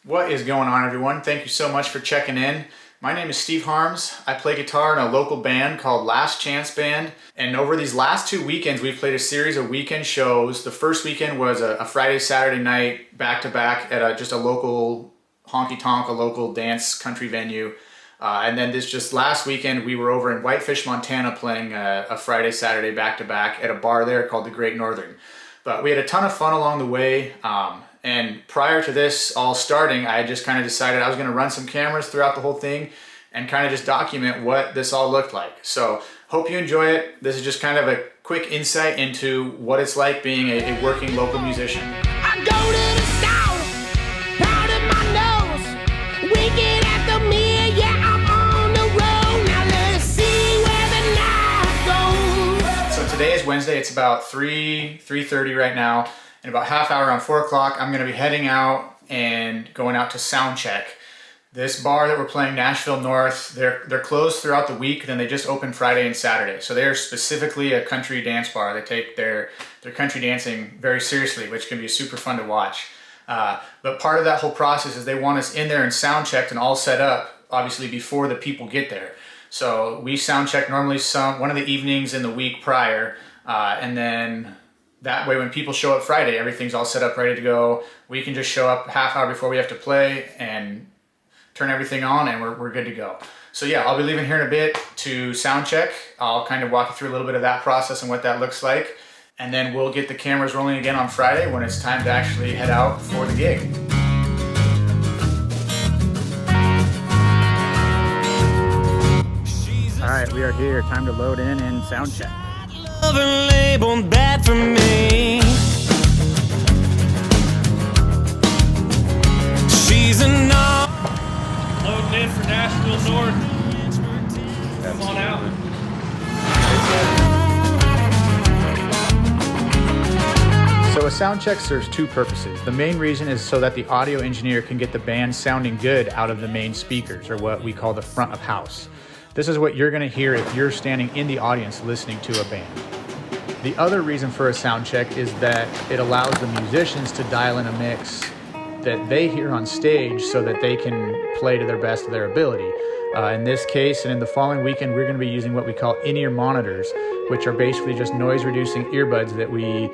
What is going on, everyone? Thank you so much for checking in. My name is Steve Harms. I play guitar in a local band called Last Chance Band. And over these last 2 weekends, we've played a series of weekend shows. The first weekend was a Friday, Saturday night, back-to-back at just a local honky-tonk, a local dance country venue. And then just last weekend, we were over in Whitefish, Montana, playing a Friday, Saturday back-to-back at a bar there called the Great Northern. But we had a ton of fun along the way. And prior to this all starting, I had just kind of decided I was going to run some cameras throughout the whole thing and kind of just document what this all looked like. So hope you enjoy it. This is just kind of a quick insight into what it's like being a working local musician. I go to the south, proud of my nose, winking at the mirror, yeah, I'm on the road. Now let's see where the night goes. So today is Wednesday. It's about 3:30 right now. In about half hour, around 4 o'clock, I'm going to be heading out and going out to soundcheck. This bar that we're playing, Nashville North, they're closed throughout the week, then they just open Friday and Saturday. So they're specifically a country dance bar. They take their country dancing very seriously, which can be super fun to watch. But part of that whole process is they want us in there and soundchecked and all set up, obviously before the people get there. So we soundcheck normally one of the evenings in the week prior, and then that way when people show up Friday, everything's all set up, ready to go. We can just show up half hour before we have to play and turn everything on, and we're good to go. So yeah, I'll be leaving here in a bit to sound check. I'll kind of walk you through a little bit of that process and what that looks like. And then we'll get the cameras rolling again on Friday when it's time to actually head out for the gig. All right, we are here. Time to load in and sound check. Labeled bad for me. She's a no. Loading in for Nashville North. Come on out. So a sound check serves 2 purposes. The main reason is so that the audio engineer can get the band sounding good out of the main speakers, or what we call the front of house. This is what you're going to hear if you're standing in the audience listening to a band. The other reason for a sound check is that it allows the musicians to dial in a mix that they hear on stage so that they can play to their best of their ability. In this case and in the following weekend, we're going to be using what we call in-ear monitors, which are basically just noise-reducing earbuds that we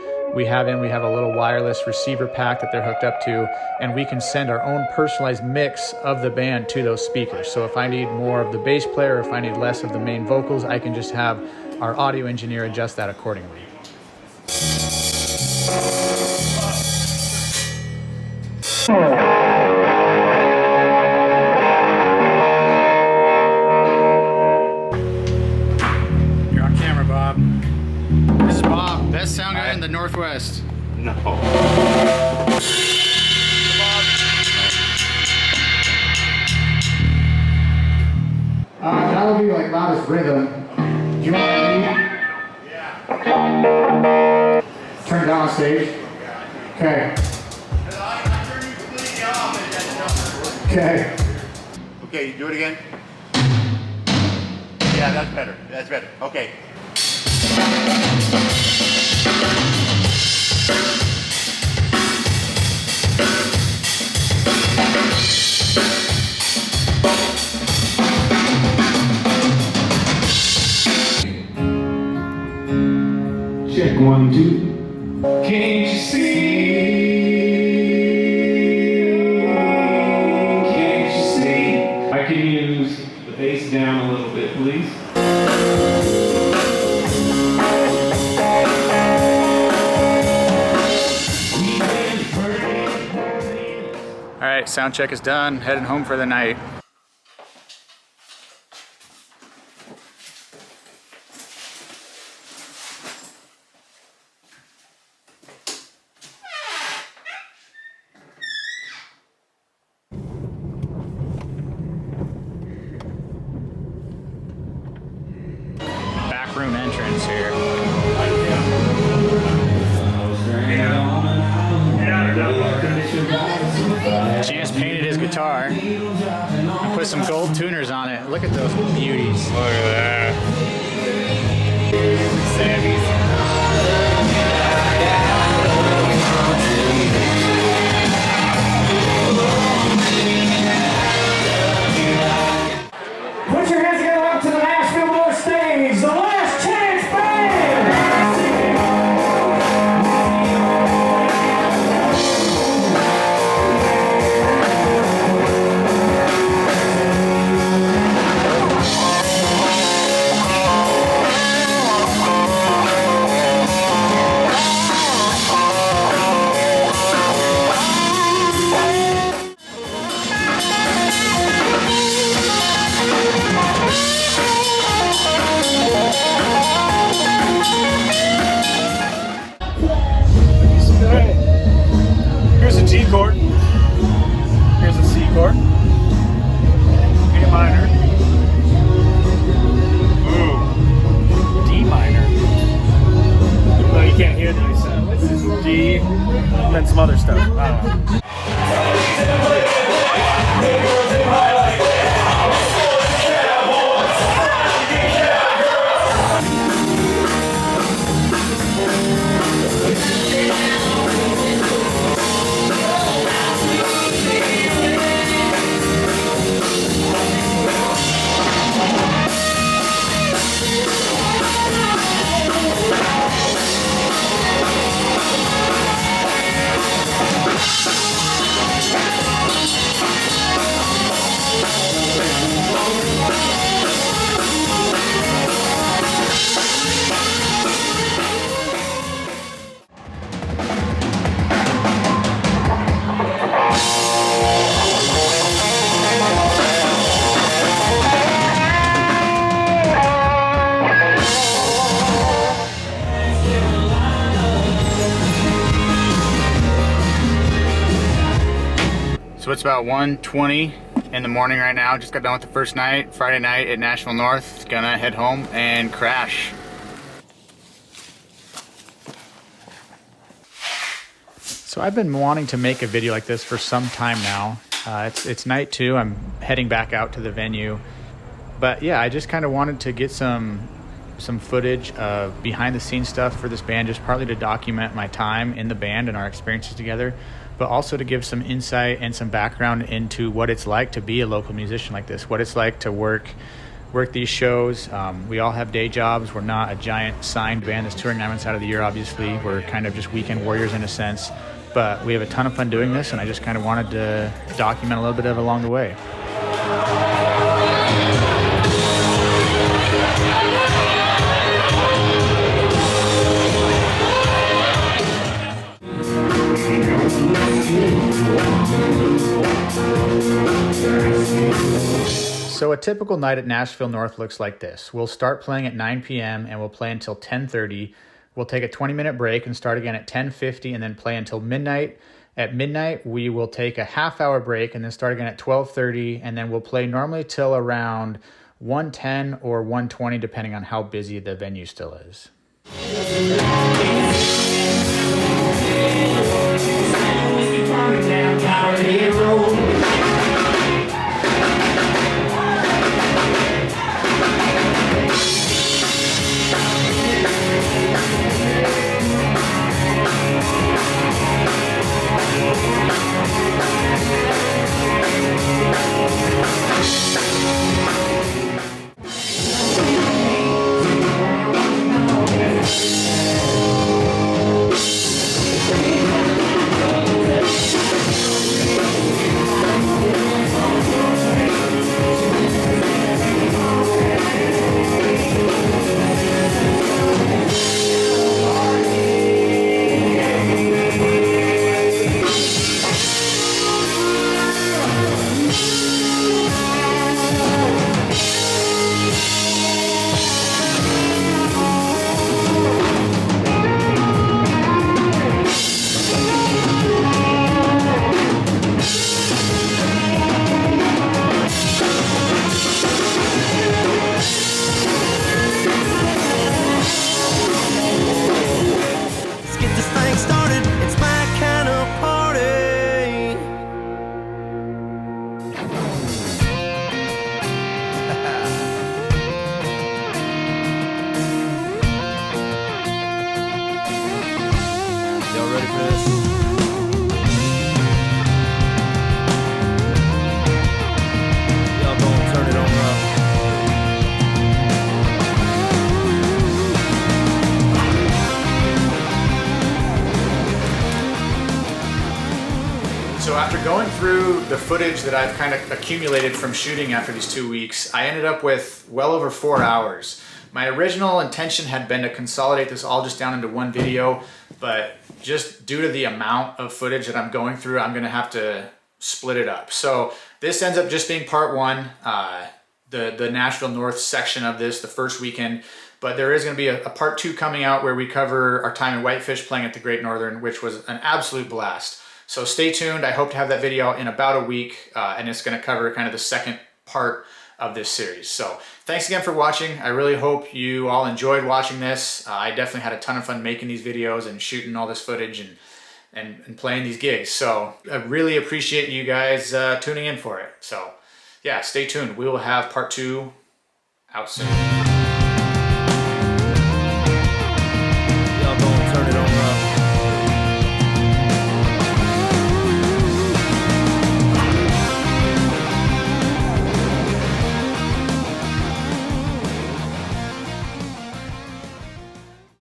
have in. We have a little wireless receiver pack that they're hooked up to, and we can send our own personalized mix of the band to those speakers. So if I need more of the bass player, or if I need less of the main vocals, I can just have our audio engineer adjust that accordingly. You're on camera, Bob. This is Bob, best sound guy in the Northwest. No. That would be like loudest rhythm. Do you want to lead? Yeah. Turn it down on stage. Okay. Okay. Okay, do it again. Yeah, that's better. That's better. Okay. Check 1, 2. Can't you see? Can't you see? I can use the bass down a little bit, please. All right, sound check is done. Heading home for the night. Room entrance here. Chance painted his guitar and put some gold tuners on it. Look at those beauties. Look at that. Sammy's. it's about 1:20 in the morning right now. Just got done with the first night, Friday night at Nashville North. Gonna head home and crash. So I've been wanting to make a video like this for some time now. It's night 2. I'm heading back out to the venue. But yeah, I just kind of wanted to get some footage of behind the scenes stuff for this band, just partly to document my time in the band and our experiences together, but also to give some insight and some background into what it's like to be a local musician like this, what it's like to work these shows. We all have day jobs. We're not a giant signed band that's touring 9 months out of the year, obviously. We're kind of just weekend warriors in a sense, but we have a ton of fun doing this, and I just kind of wanted to document a little bit of it along the way. So a typical night at Nashville North looks like this. We'll start playing at 9 p.m. and we'll play until 10:30. We'll take a 20-minute break and start again at 10:50 and then play until midnight. At midnight, we will take a half-hour break and then start again at 12:30, and then we'll play normally till around 1:10 or 1:20, depending on how busy the venue still is. So after going through the footage that I've kind of accumulated from shooting after these 2 weeks, I ended up with well over 4 hours. My original intention had been to consolidate this all just down into one video, but just due to the amount of footage that I'm going through, I'm gonna have to split it up. So this ends up just being part 1, the Nashville North section of this, the first weekend. But there is going to be a part 2 coming out where we cover our time in Whitefish playing at the Great Northern, which was an absolute blast. So stay tuned. I hope to have that video in about a week, and it's going to cover kind of the second part of this series. So thanks again for watching. I really hope you all enjoyed watching this. I definitely had a ton of fun making these videos and shooting all this footage and playing these gigs. So I really appreciate you guys tuning in for it. So yeah, stay tuned. We will have part 2 out soon.